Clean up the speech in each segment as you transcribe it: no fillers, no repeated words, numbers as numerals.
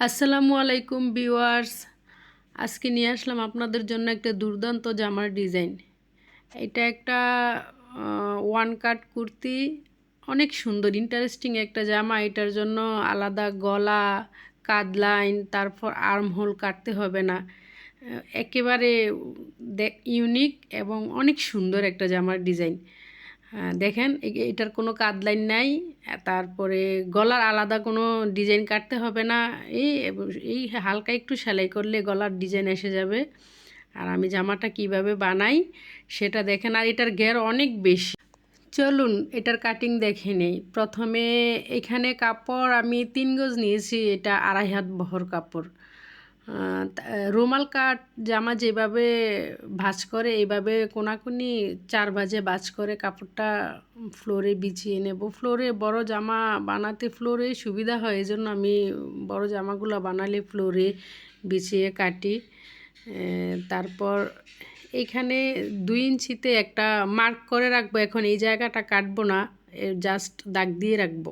আসসালামু আলাইকুম ভিউয়ার্স। আজকে নিয়ে আসলাম আপনাদের জন্য একটা দুর্দান্ত জামার ডিজাইন। এটা একটা ওয়ান কাট কুর্তি, অনেক সুন্দর ইন্টারেস্টিং একটা জামা। এটার জন্য আলাদা গলা, কাঁধ লাইন, তারপর আর্ম হোল কাটতে হবে না। একেবারে ইউনিক এবং অনেক সুন্দর একটা জামার ডিজাইন। দেখেন এটার কোনো কাঁধ লাইন নাই, তারপরে গলার আলাদা কোনো ডিজাইন কাটতে হবে না। এই এই হালকা একটু সেলাই করলে গলার ডিজাইন এসে যাবে। আর আমি জামাটা কিভাবে বানাই সেটা দেখেন। আর এটার ঘের অনেক বেশি। চলুন এটার কাটিং দেখে নেই। প্রথমে এখানে কাপড় আমি 3 গজ নিয়েছি, এটা 2.5 হাত বহর কাপড়। রুমাল কাট জামা যেভাবে ভাঁজ করে এইভাবে কোনাকুনি 4 ভাঁজে ভাঁজ করে কাপড়টা ফ্লোরে বিছিয়ে নেব। ফ্লোরে বড় জামা বানাতে ফ্লোরে সুবিধা হয়, এই জন্য আমি বড় জামাগুলো বানালে ফ্লোরে বিছিয়ে কাটি। তারপর এখানে 2 ইঞ্চিতে একটা মার্ক করে রাখবো। এখন এই জায়গাটা কাটবো না, জাস্ট দাগ দিয়ে রাখবো,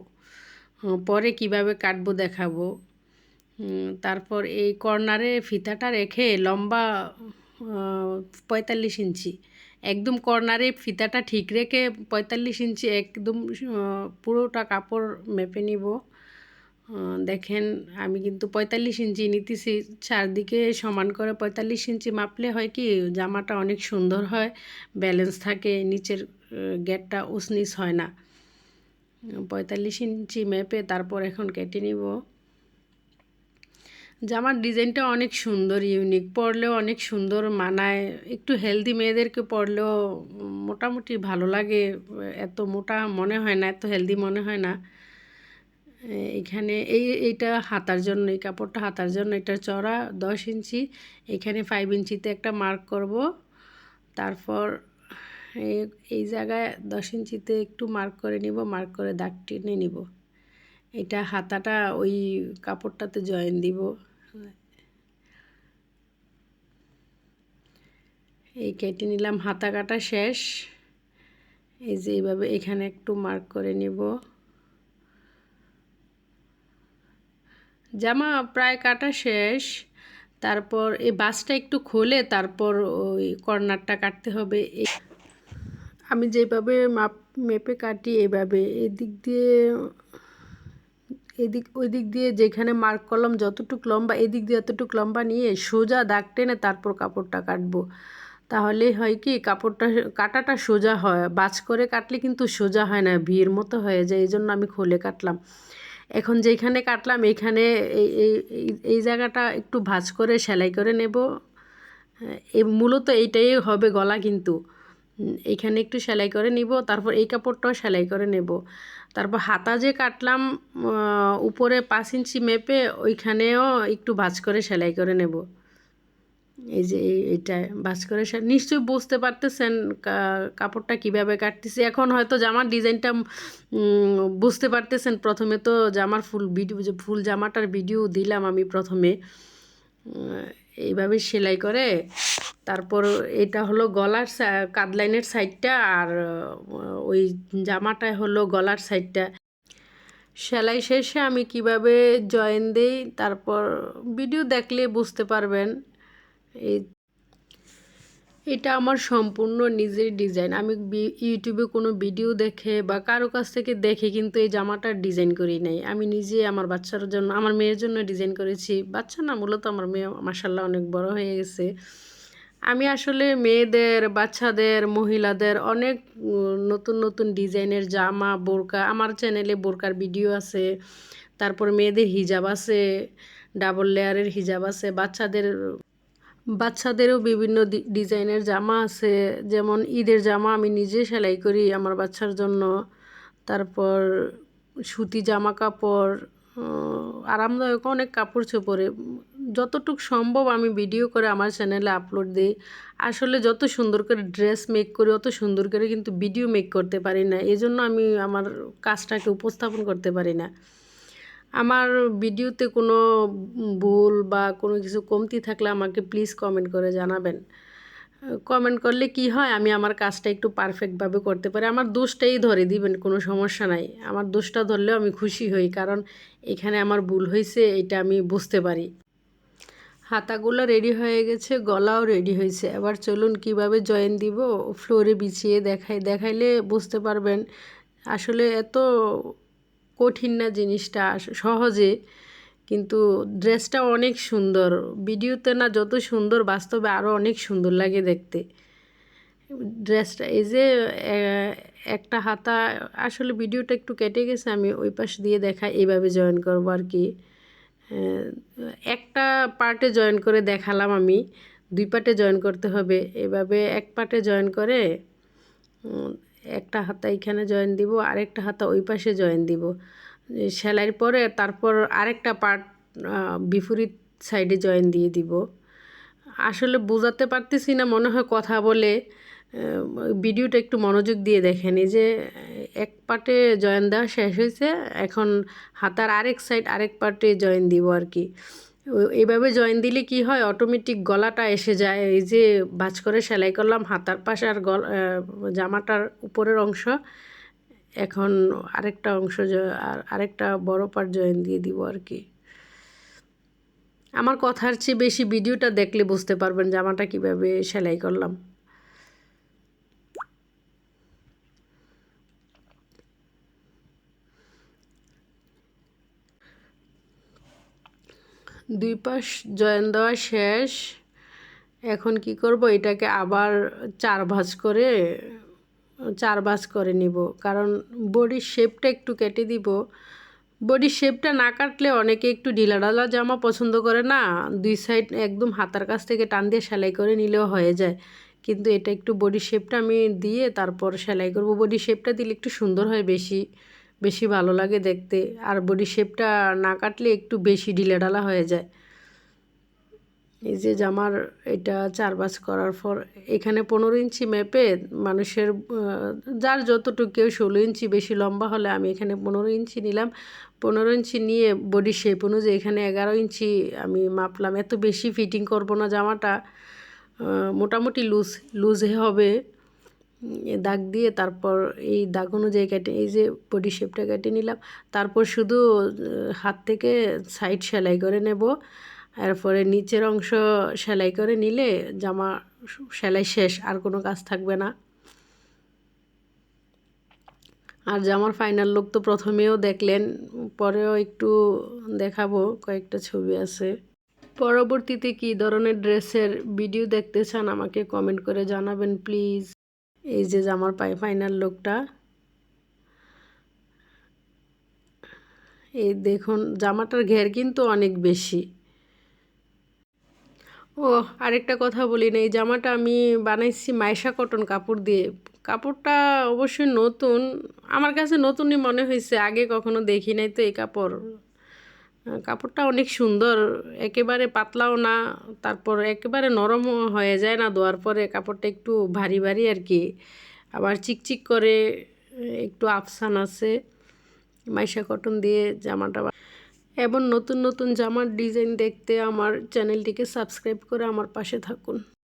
পরে কিভাবে কাটবো দেখাবো। তারপর এই কর্নারে ফিতাটা রেখে লম্বা 45 ইঞ্চি, একদম কর্নারে ফিতাটা ঠিক রেখে 45 ইঞ্চি একদম পুরোটা কাপড় মেপে নিব। দেখেন আমি কিন্তু 45 ইঞ্চি নিতেছি, চারদিকে সমান করে 45 ইঞ্চি মাপলে হয় কি জামাটা অনেক সুন্দর হয়, ব্যালেন্স থাকে, নিচের গেটটা উসনিস হয় না। 45 ইঞ্চি মেপে তারপর এখন কেটে নিব। জামার ডিজাইনটা অনেক সুন্দর, ইউনিক, পরলেও অনেক সুন্দর মানায়। একটু হেলদি মেয়েদেরকে পরলেও মোটামুটি ভালো লাগে, এত মোটা মনে হয় না, এত হেলদি মনে হয় না। এখানে এইটা হাতার জন্য, এই কাপড়টা হাতার জন্য, এটা চড়া 10 ইঞ্চি, এখানে 5 ইঞ্চিতে একটা মার্ক করব। তারপর এই জায়গায় 10 ইঞ্চিতে একটু মার্ক করে নিব, মার্ক করে দাগ টেনে নিব। এটা হাতাটা ওই কাপড়টাতে জয়েন দিব। এই কেটে নিলাম, হাতা কাটা শেষ। এই যে এইভাবে এখানে একটু মার্ক করে নিব। জামা প্রায় কাটা শেষ। তারপর এই বাসটা একটু খুলে তারপর ওই কর্নারটা কাটতে হবে। আমি যেভাবে মেপে কাটি এইভাবে, এদিক দিয়ে ওই দিক দিয়ে যেখানে মার্ক করলাম যতটুক লম্বা, এদিক দিয়ে এতটুক লম্বা নিয়ে সোজা দাগ টেনে তারপর কাপড়টা কাটবো। তাহলে হয় কি কাপড়টা কাটাটা সোজা হয়, বাজ করে কাটলে কিন্তু সোজা হয় না, ভিড় মতো হয়ে যায়, এই জন্য আমি খুলে কাটলাম। এখন যেখানে কাটলাম এখানে এই জায়গাটা একটু ভাঁজ করে সেলাই করে নেব। মূলত এইটাই হবে গলা, কিন্তু এইখানে একটু সেলাই করে নিব। তারপর এই কাপড়টাও সেলাই করে নেব। তারপর হাতা যে কাটলাম উপরে 5 ইঞ্চি মেপে, ওইখানেও একটু ভাঁজ করে সেলাই করে নেব। এই যে এইটা ভাঁজ করে নিশ্চয়ই বুঝতে পারতেছেন কাপড়টা কিভাবে কাটতেছি। এখন হয়তো জামার ডিজাইনটা বুঝতে পারতেছেন। প্রথমে তো জামার ফুল জামাটার ভিডিও দিলাম আমি প্রথমে। এইভাবে সেলাই করে তারপর এটা হলো গলার কাঁধ লাইনের সাইডটা, আর ওই জামাটায় হলো গলার সাইডটা। সেলাই শেষে আমি কিভাবে জয়েন দেই তারপর ভিডিও দেখলে বুঝতে পারবেন। এটা আমার সম্পূর্ণ নিজের ডিজাইন। আমি ইউটিউবে কোনো ভিডিও দেখে বা কারো কাছ থেকে দেখে কিন্তু এই জামাটার ডিজাইন করি নাই। আমি নিজে আমার বাচ্চার জন্য, আমার মেয়ের জন্য ডিজাইন করেছি। বাচ্চা না, মূলত আমার মেয়ে মাশাআল্লাহ অনেক বড় হয়ে গেছে। আমি আসলে মেয়েদের, বাচ্চাদের, মহিলাদের অনেক নতুন নতুন ডিজাইনের জামা, বোরকা, আমার চ্যানেলে বোরকার ভিডিও আছে, তারপর মেয়েদের হিজাব আছে, ডাবল লেয়ারের হিজাব আছে, বাচ্চাদেরও বিভিন্ন ডিজাইনের জামা আছে। যেমন ঈদের জামা আমি নিজে সেলাই করি আমার বাচ্চার জন্য। তারপর সুতি জামা কাপড়, আরামদায়ক অনেক কাপড় চোপড়ে যতটুকু সম্ভব আমি ভিডিও করে আমার চ্যানেলে আপলোড দিই। আসলে যত সুন্দর করে ড্রেস মেক করি অত সুন্দর করে কিন্তু ভিডিও মেক করতে পারি না, এজন্য আমি আমার কাজটাকে উপস্থাপন করতে পারি না। আমার ভিডিওতে কোনো ভুল বা কোনো কিছু কমতি থাকলে আমাকে প্লিজ কমেন্ট করে জানাবেন। কমেন্ট করলে কি হয়, আমি আমার কাজটা একটু পারফেক্টভাবে করতে পারি। আমার দোষটাই ধরে দিবেন, কোনো সমস্যা নাই। আমার দোষটা ধরলেও আমি খুশি হই, কারণ এখানে আমার ভুল হয়েছে এটা আমি বুঝতে পারি। হাতাগুলো রেডি হয়ে গেছে, গলাও রেডি হয়েছে। এবার চলুন কিভাবে জয়েন দিব ফ্লোরে বিছিয়ে দেখাইলে বুঝতে পারবেন। আসলে এত কঠিন না জিনিসটা, সহজে, কিন্তু ড্রেসটা অনেক সুন্দর। ভিডিওতে না যত সুন্দর, বাস্তবে আরও অনেক সুন্দর লাগে দেখতে ড্রেসটা। এই যে একটা হাতা, আসলে ভিডিওটা একটু কেটে গেছে, আমি ওই পাশ দিয়ে দেখাই, এইভাবে জয়েন করবো আর কি। একটা পার্টে জয়েন করে দেখালাম আমি, 2 পার্টে জয়েন করতে হবে। এভাবে এক পার্টে জয়েন করে একটা হাতা এখানে জয়েন দিব, আরেকটা হাতা ওই পাশে জয়েন দিব। সেলাইয়ের পরে তারপর আরেকটা পার্ট বিপরীত সাইডে জয়েন দিয়ে দিব। আসলে বোঝাতে পারতেছি না মনে হয় কথা বলে, ভিডিওটা একটু মনোযোগ দিয়ে দেখেন। এই যে এক পার্টে জয়েন দেওয়া শেষ হয়েছে, এখন হাতার আরেক সাইড আরেক পার্টে জয়েন দিব আর কি। এইভাবে জয়েন দিলে কি হয়, অটোমেটিক গলাটা এসে যায়। এই যে ভাঁজ করে সেলাই করলাম হাতার পাশে আর জামাটার উপরের অংশ, এখন আরেকটা অংশ আরেকটা বড় পার্ট জয়েন দিয়ে দিব আর কি। আমার কথার চেয়ে বেশি ভিডিওটা দেখলে বুঝতে পারবেন জামাটা কিভাবে সেলাই করলাম। দুই পাশ জয়েন দেওয়া শেষ। এখন কি করব, এটাকে আবার 4 ভাঁজ করে নিব, কারণ বডির শেপটা একটু কেটে দিব। বডির শেপটা না কাটলে অনেকে একটু ঢিলাঢালা জামা পছন্দ করে না, 2 সাইড একদম হাতার কাছ থেকে টান দিয়ে সেলাই করে নিলেও হয়ে যায়। কিন্তু এটা একটু বডি শেপটা আমি দিয়ে তারপর সেলাই করব। বডি শেপটা দিলে একটু সুন্দর হয়, বেশি বেশি ভালো লাগে দেখতে। আর বডি শেপটা না কাটলে একটু বেশি ঢিলাঢালা হয়ে যায়। এই যে জামার এটা 4 ভাঁজ করার পর এখানে 15 ইঞ্চি মেপে মানুষের যার যতটুকু, কেউ 16 ইঞ্চি বেশি লম্বা হলে, আমি এখানে 15 ইঞ্চি নিলাম। 15 ইঞ্চি নিয়ে বডি শেপ অনুযায়ী এখানে 11 ইঞ্চি আমি মাপলাম। এত বেশি ফিটিং করব না জামাটা, মোটামুটি লুজে হবে। দাগ দিয়ে তারপর এই দাগ অনুযায়ী কেটে, এই যে বডি শেপটা কেটে নিলাম। তারপর শুধু হাত থেকে সাইড সেলাই করে নেব। এরপরে নিচের অংশ সেলাই করে নিলে জামা সেলাই শেষ, আর কোনো কাজ থাকবে না। আর জামার ফাইনাল লুক তো প্রথমেও দেখলেন, পরেও একটু দেখাবো, কয়েকটা ছবি আছে। পরবর্তীতে কী ধরনের ড্রেসের ভিডিও দেখতে চান আমাকে কমেন্ট করে জানাবেন প্লিজ। এই যে জামার ফাইনাল লুকটা, এই দেখুন জামাটার ঘের কিন্তু অনেক বেশি। ও আরেকটা কথা বলি না, এই জামাটা আমি বানাইছি মাইশা কটন কাপড় দিয়ে। কাপড়টা অবশ্যই নতুন, আমার কাছে নতুনই মনে হয়েছে, আগে কখনো দেখি নাই তো এই কাপড়। কাপড়টা অনেক সুন্দর, একেবারে পাতলাও না, তারপর একেবারে নরমও হয়ে যায় না ধোয়ার পরে। কাপড়টা একটু ভারী ভারী আর কি, আবার চিকচিক করে, একটু আফসান আছে। মাইশা কটন দিয়ে জামাটা। এবং নতুন নতুন জামার ডিজাইন দেখতে আমার চ্যানেলটিকে সাবস্ক্রাইব করে আমার পাশে থাকুন।